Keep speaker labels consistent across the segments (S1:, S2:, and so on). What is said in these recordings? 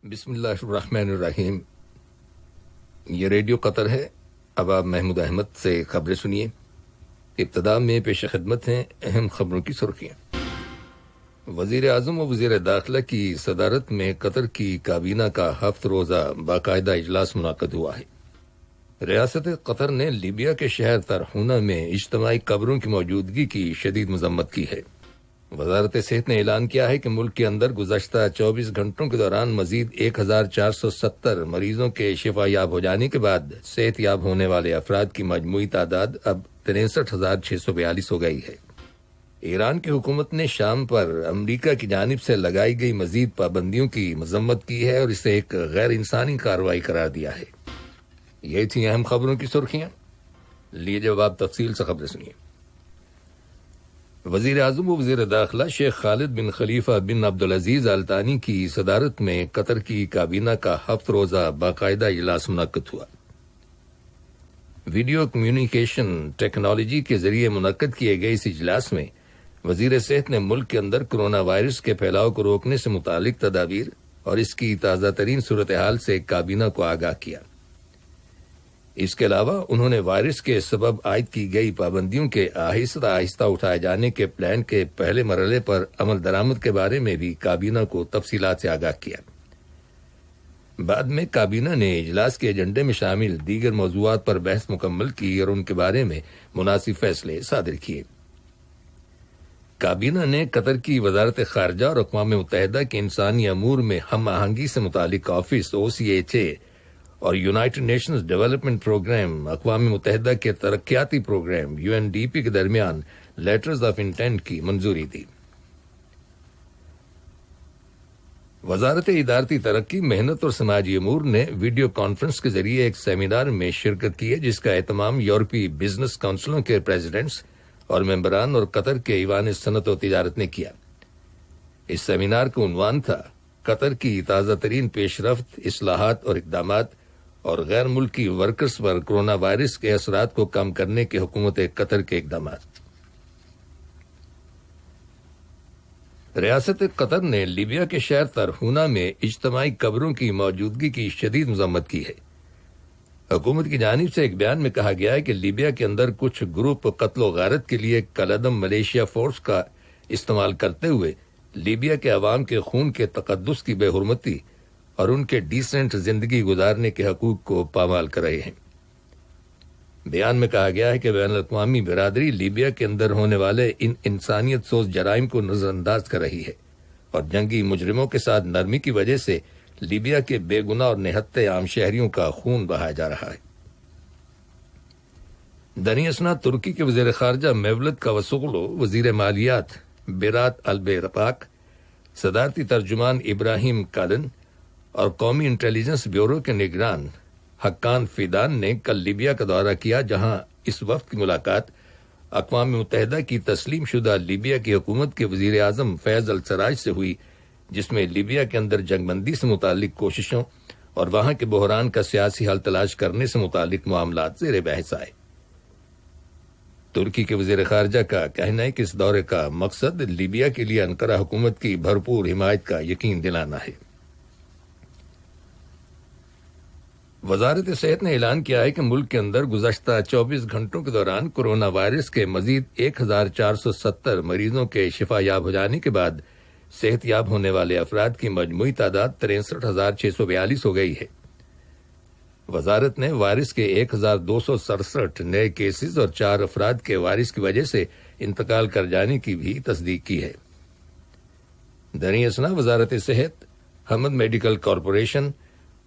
S1: بسم اللہ الرحمن الرحیم۔ یہ ریڈیو قطر ہے۔ اب آپ محمود احمد سے خبریں سنیے۔ ابتدا میں پیش خدمت ہیں اہم خبروں کی سرخیاں۔ وزیر اعظم و وزیر داخلہ کی صدارت میں قطر کی کابینہ کا 7 روزہ باقاعدہ اجلاس منعقد ہوا ہے۔ ریاست قطر نے لیبیا کے شہر طرحونہ میں اجتماعی قبروں کی موجودگی کی شدید مذمت کی ہے۔ وزارت صحت نے اعلان کیا ہے کہ ملک کے اندر گزشتہ 24 گھنٹوں کے دوران مزید 1470 مریضوں کے شفا یاب ہو جانے کے بعد صحت یاب ہونے والے افراد کی مجموعی تعداد اب 63,642 ہو گئی ہے۔ ایران کی حکومت نے شام پر امریکہ کی جانب سے لگائی گئی مزید پابندیوں کی مذمت کی ہے اور اسے ایک غیر انسانی کارروائی قرار دیا ہے۔ یہ تھیں اہم خبروں کی سرخیاں۔ لیجیے اب آپ تفصیل سے خبریں سنیے۔ وزیر اعظم و وزیر داخلہ شیخ خالد بن خلیفہ بن عبدالعزیز آل ثانی کی صدارت میں قطر کی کابینہ کا 7 روزہ باقاعدہ اجلاس منعقد ہوا۔ ویڈیو کمیونیکیشن ٹیکنالوجی کے ذریعے منعقد کیے گئے اس اجلاس میں وزیر صحت نے ملک کے اندر کرونا وائرس کے پھیلاؤ کو روکنے سے متعلق تدابیر اور اس کی تازہ ترین صورتحال سے کابینہ کو آگاہ کیا۔ اس کے علاوہ انہوں نے وائرس کے سبب عائد کی گئی پابندیوں کے آہستہ آہستہ اٹھائے جانے کے پلان کے پہلے مرحلے پر عمل درآمد کے بارے میں بھی کابینہ کو تفصیلات سے آگاہ کیا۔ بعد میں کابینہ نے اجلاس کے ایجنڈے میں شامل دیگر موضوعات پر بحث مکمل کی اور ان کے بارے میں مناسب فیصلے صادر کیے۔ کابینہ نے قطر کی وزارت خارجہ اور اقوام متحدہ کے انسانی امور میں ہم آہنگی سے متعلق آفس OCHA اور یونائیٹڈ نیشنز ڈیولپمنٹ پروگرام اقوام متحدہ کے ترقیاتی پروگرام UNDP کے درمیان لیٹرز آف انٹینٹ کی منظوری دی۔ وزارت ادارتی ترقی، محنت اور سماجی امور نے ویڈیو کانفرنس کے ذریعے ایک سیمینار میں شرکت کی ہے جس کا اہتمام یورپی بزنس کونسلوں کے پریزیڈنٹس اور ممبران اور قطر کے ایوان صنعت و تجارت نے کیا۔ اس سیمینار کا عنوان تھا قطر کی تازہ ترین پیش رفت، اصلاحات اور اقدامات اور غیر ملکی ورکرز پر کرونا وائرس کے اثرات کو کم کرنے کے حکومت قطر کے اقدامات۔ ریاست قطر نے لیبیا کے شہر طرحونہ میں اجتماعی قبروں کی موجودگی کی شدید مذمت کی ہے۔ حکومت کی جانب سے ایک بیان میں کہا گیا ہے کہ لیبیا کے اندر کچھ گروپ قتل و غارت کے لیے کالعدم ملیشیا فورس کا استعمال کرتے ہوئے لیبیا کے عوام کے خون کے تقدس کی بے حرمتی اور ان کے ڈیسنٹ زندگی گزارنے کے حقوق کو پامال کر رہے ہیں۔ بیان میں کہا گیا ہے کہ بین الاقوامی برادری لیبیا کے اندر ہونے والے ان انسانیت سوز جرائم کو نظر انداز کر رہی ہے اور جنگی مجرموں کے ساتھ نرمی کی وجہ سے لیبیا کے بے گناہ اور نہتے عام شہریوں کا خون بہایا جا رہا ہے۔ دنی اسنا ترکی کے وزیر خارجہ میولت کاوسوغلو، وزیر مالیات بیرات البیرپاک، صدارتی ترجمان ابراہیم کالن اور قومی انٹیلیجنس بیورو کے نگران حقان فیدان نے کل لیبیا کا دورہ کیا، جہاں اس وفد کی ملاقات اقوام متحدہ کی تسلیم شدہ لیبیا کی حکومت کے وزیر اعظم فیض السراج سے ہوئی، جس میں لیبیا کے اندر جنگ بندی سے متعلق کوششوں اور وہاں کے بحران کا سیاسی حل تلاش کرنے سے متعلق معاملات زیر بحث آئے۔ ترکی کے وزیر خارجہ کا کہنا ہے کہ اس دورے کا مقصد لیبیا کے لیے انقرہ حکومت کی بھرپور حمایت کا یقین دلانا ہے۔ وزارت صحت نے اعلان کیا ہے کہ ملک کے اندر گزشتہ 24 گھنٹوں کے دوران کورونا وائرس کے مزید 1470 مریضوں کے شفا یاب ہو جانے کے بعد صحت یاب ہونے والے افراد کی مجموعی تعداد 63,642 ہو گئی ہے۔ وزارت نے وائرس کے 1,267 نئے کیسز اور 4 افراد کے وائرس کی وجہ سے انتقال کر جانے کی بھی تصدیق کی ہے۔ دنی اسنا وزارت صحت، حمد میڈیکل کارپوریشن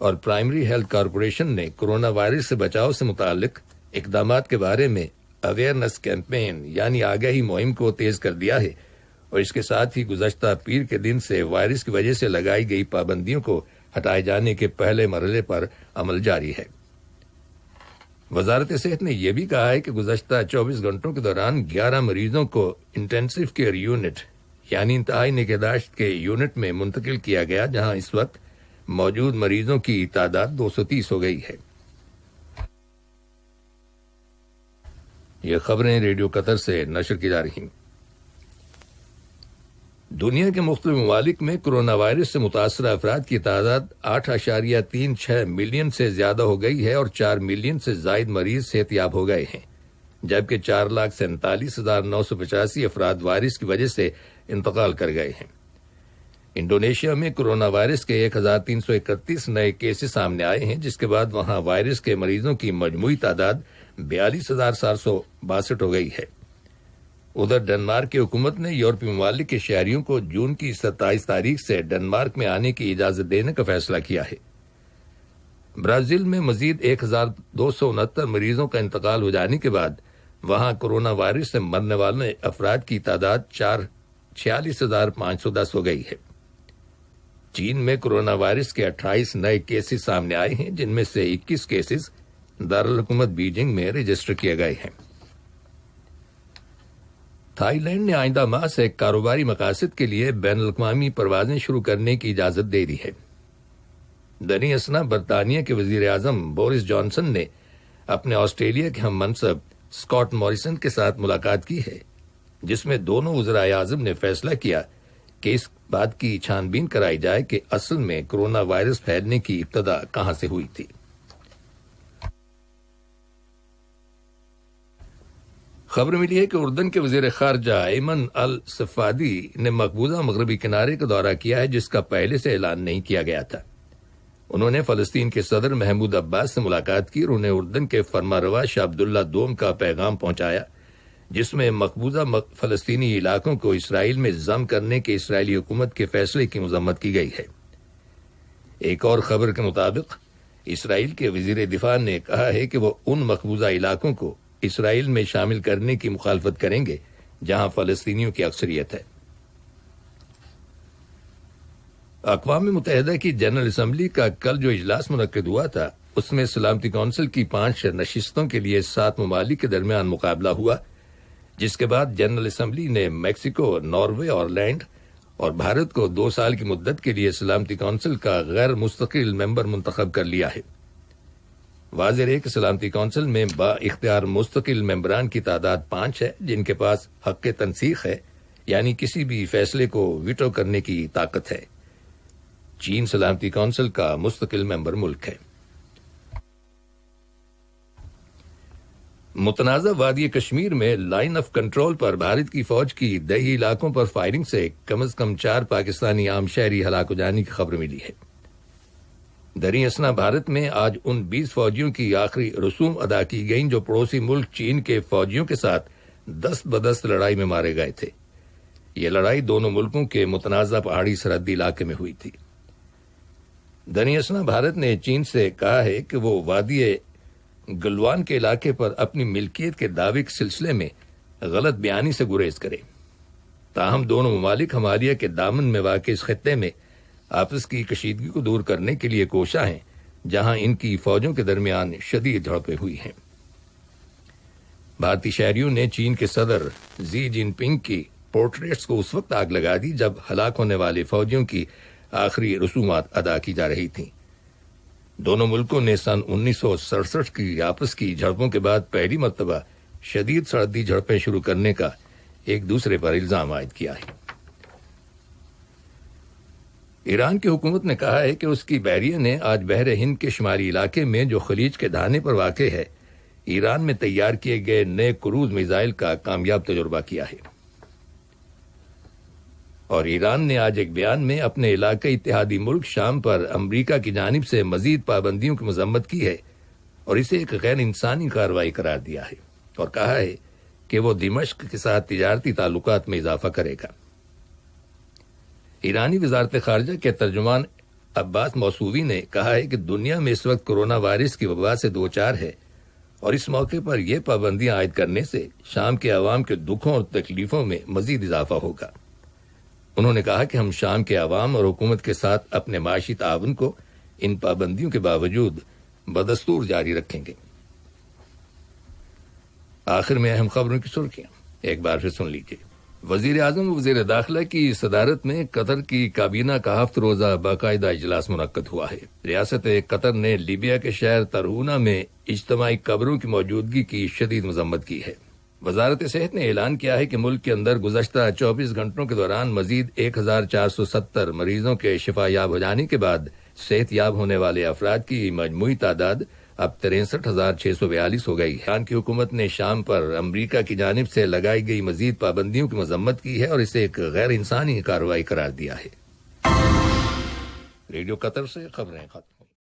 S1: اور پرائمری ہیلتھ کارپوریشن نے کرونا وائرس سے بچاؤ سے متعلق اقدامات کے بارے میں اویئرنس کیمپین یعنی آگاہی مہم کو تیز کر دیا ہے اور اس کے ساتھ ہی گزشتہ پیر کے دن سے وائرس کی وجہ سے لگائی گئی پابندیوں کو ہٹائے جانے کے پہلے مرحلے پر عمل جاری ہے۔ وزارت صحت نے یہ بھی کہا ہے کہ گزشتہ 24 گھنٹوں کے دوران 11 مریضوں کو انٹینسیو کیئر یونٹ یعنی انتہائی نگہداشت کے یونٹ میں منتقل کیا گیا، جہاں اس وقت موجود مریضوں کی تعداد 230 ہو گئی ہے۔ یہ خبریں ریڈیو قطر سے نشر کی جا رہی ہیں۔ دنیا کے مختلف ممالک میں کرونا وائرس سے متاثرہ افراد کی تعداد 8.36 ملین سے زیادہ ہو گئی ہے اور 4 ملین سے زائد مریض صحت یاب ہو گئے ہیں، جبکہ 4,47,985 افراد وائرس کی وجہ سے انتقال کر گئے ہیں۔ انڈونیشیا میں کرونا وائرس کے 1,331 نئے کیسز سامنے آئے ہیں، جس کے بعد وہاں وائرس کے مریضوں کی مجموعی تعداد 42,762 ہو گئی ہے۔ ادھر ڈنمارک کی حکومت نے یورپی ممالک کے شہریوں کو جون کی 27 تاریخ سے ڈنمارک میں آنے کی اجازت دینے کا فیصلہ کیا ہے۔ برازیل میں مزید 1,269 مریضوں کا انتقال ہو جانے کے بعد وہاں کرونا وائرس سے مرنے والے افراد کی تعداد 46,510 ہو گئی ہے۔ چین میں کرونا وائرس کے 28 نئے کیسز سامنے آئے ہیں، جن میں سے 21 کیسز دارالحکومت بیجنگ میں رجسٹر کیے گئے ہیں۔ تھائی لینڈ نے آئندہ ماہ سے کاروباری مقاصد کے لیے بین الاقوامی پروازیں شروع کرنے کی اجازت دے دی ہے۔ دریں اثنا برطانیہ کے وزیر اعظم بورس جانسن نے اپنے آسٹریلیا کے ہم منصب اسکاٹ موریسن کے ساتھ ملاقات کی ہے، جس میں دونوں وزرائے اعظم نے فیصلہ کیا کہ اس بات کی چھان بین کرائی جائے کہ اصل میں کرونا وائرس پھیلنے کی ابتدا کہاں سے ہوئی تھی۔ خبر ملی ہے کہ اردن کے وزیر خارجہ ایمن الصفادی نے مقبوضہ مغربی کنارے کا دورہ کیا ہے، جس کا پہلے سے اعلان نہیں کیا گیا تھا۔ انہوں نے فلسطین کے صدر محمود عباس سے ملاقات کی اور انہیں اردن کے فرما روا شاہ عبداللہ دوم کا پیغام پہنچایا، جس میں مقبوضہ فلسطینی علاقوں کو اسرائیل میں ضم کرنے کے اسرائیلی حکومت کے فیصلے کی مذمت کی گئی ہے۔ ایک اور خبر کے مطابق اسرائیل کے وزیر دفاع نے کہا ہے کہ وہ ان مقبوضہ علاقوں کو اسرائیل میں شامل کرنے کی مخالفت کریں گے جہاں فلسطینیوں کی اکثریت ہے۔ اقوام متحدہ کی جنرل اسمبلی کا کل جو اجلاس منعقد ہوا تھا، اس میں سلامتی کونسل کی 5 نشستوں کے لیے 7 ممالک کے درمیان مقابلہ ہوا، جس کے بعد جنرل اسمبلی نے میکسیکو، ناروے اور لینڈ اور بھارت کو 2 سال کی مدت کے لیے سلامتی کونسل کا غیر مستقل ممبر منتخب کر لیا ہے۔ واضح ہے کہ سلامتی کونسل میں با اختیار مستقل ممبران کی تعداد 5 ہے، جن کے پاس حق تنسیق ہے، یعنی کسی بھی فیصلے کو ویٹو کرنے کی طاقت ہے۔ چین سلامتی کونسل کا مستقل ممبر ملک ہے۔ متنازع وادی کشمیر میں لائن آف کنٹرول پر بھارت کی فوج کی دیہی علاقوں پر فائرنگ سے کم از کم 4 پاکستانی عام شہری ہلاک ہو جانے کی خبر ملی ہے۔ دریں اثنا بھارت میں آج ان 20 فوجیوں کی آخری رسوم ادا کی گئیں جو پڑوسی ملک چین کے فوجیوں کے ساتھ دست بدست لڑائی میں مارے گئے تھے۔ یہ لڑائی دونوں ملکوں کے متنازع پہاڑی سرحدی علاقے میں ہوئی تھی۔ دریں اثنا بھارت نے چین سے کہا ہے کہ وہ وادی گلوان کے علاقے پر اپنی ملکیت کے دعوے کے سلسلے میں غلط بیانی سے گریز کرے۔ تاہم دونوں ممالک ہمالیہ کے دامن میں واقع اس خطے میں آپس کی کشیدگی کو دور کرنے کے لیے کوشاں ہیں، جہاں ان کی فوجوں کے درمیان شدید جھڑپیں ہوئی ہیں۔ بھارتی شہریوں نے چین کے صدر زی جن پنگ کی پورٹریٹس کو اس وقت آگ لگا دی جب ہلاک ہونے والے فوجیوں کی آخری رسومات ادا کی جا رہی تھیں۔ دونوں ملکوں نے سن 1967 کی آپس کی جھڑپوں کے بعد پہلی مرتبہ شدید سرحدی جھڑپیں شروع کرنے کا ایک دوسرے پر الزام عائد کیا ہے۔ ایران کی حکومت نے کہا ہے کہ اس کی بحریہ نے آج بحر ہند کے شمالی علاقے میں جو خلیج کے دہانے پر واقع ہے، ایران میں تیار کیے گئے نئے کروز میزائل کا کامیاب تجربہ کیا ہے۔ اور ایران نے آج ایک بیان میں اپنے علاقائی اتحادی ملک شام پر امریکہ کی جانب سے مزید پابندیوں کی مذمت کی ہے اور اسے ایک غیر انسانی کارروائی قرار دیا ہے اور کہا ہے کہ وہ دمشق کے ساتھ تجارتی تعلقات میں اضافہ کرے گا۔ ایرانی وزارت خارجہ کے ترجمان عباس موصوی نے کہا ہے کہ دنیا میں اس وقت کرونا وائرس کی وبا سے دوچار ہے اور اس موقع پر یہ پابندیاں عائد کرنے سے شام کے عوام کے دکھوں اور تکلیفوں میں مزید اضافہ ہوگا۔ انہوں نے کہا کہ ہم شام کے عوام اور حکومت کے ساتھ اپنے معاشی تعاون کو ان پابندیوں کے باوجود بدستور جاری رکھیں گے۔ آخر میں اہم خبروں کی سرخیاں ایک بار پھر سن لیجیے۔ وزیر اعظم و وزیر داخلہ کی صدارت میں قطر کی کابینہ کا 7 روزہ باقاعدہ اجلاس منعقد ہوا ہے۔ ریاست قطر نے لیبیا کے شہر ترہونہ میں اجتماعی قبروں کی موجودگی کی شدید مذمت کی ہے۔ وزارت صحت نے اعلان کیا ہے کہ ملک کے اندر گزشتہ 24 گھنٹوں کے دوران مزید 1470 مریضوں کے شفا یاب ہو جانے کے بعد صحت یاب ہونے والے افراد کی مجموعی تعداد اب 63,642 ہو گئی ہے۔ ایران کی حکومت نے شام پر امریکہ کی جانب سے لگائی گئی مزید پابندیوں کی مذمت کی ہے اور اسے ایک غیر انسانی کارروائی قرار دیا ہے۔ ریڈیو قطر سے خبریں ختم۔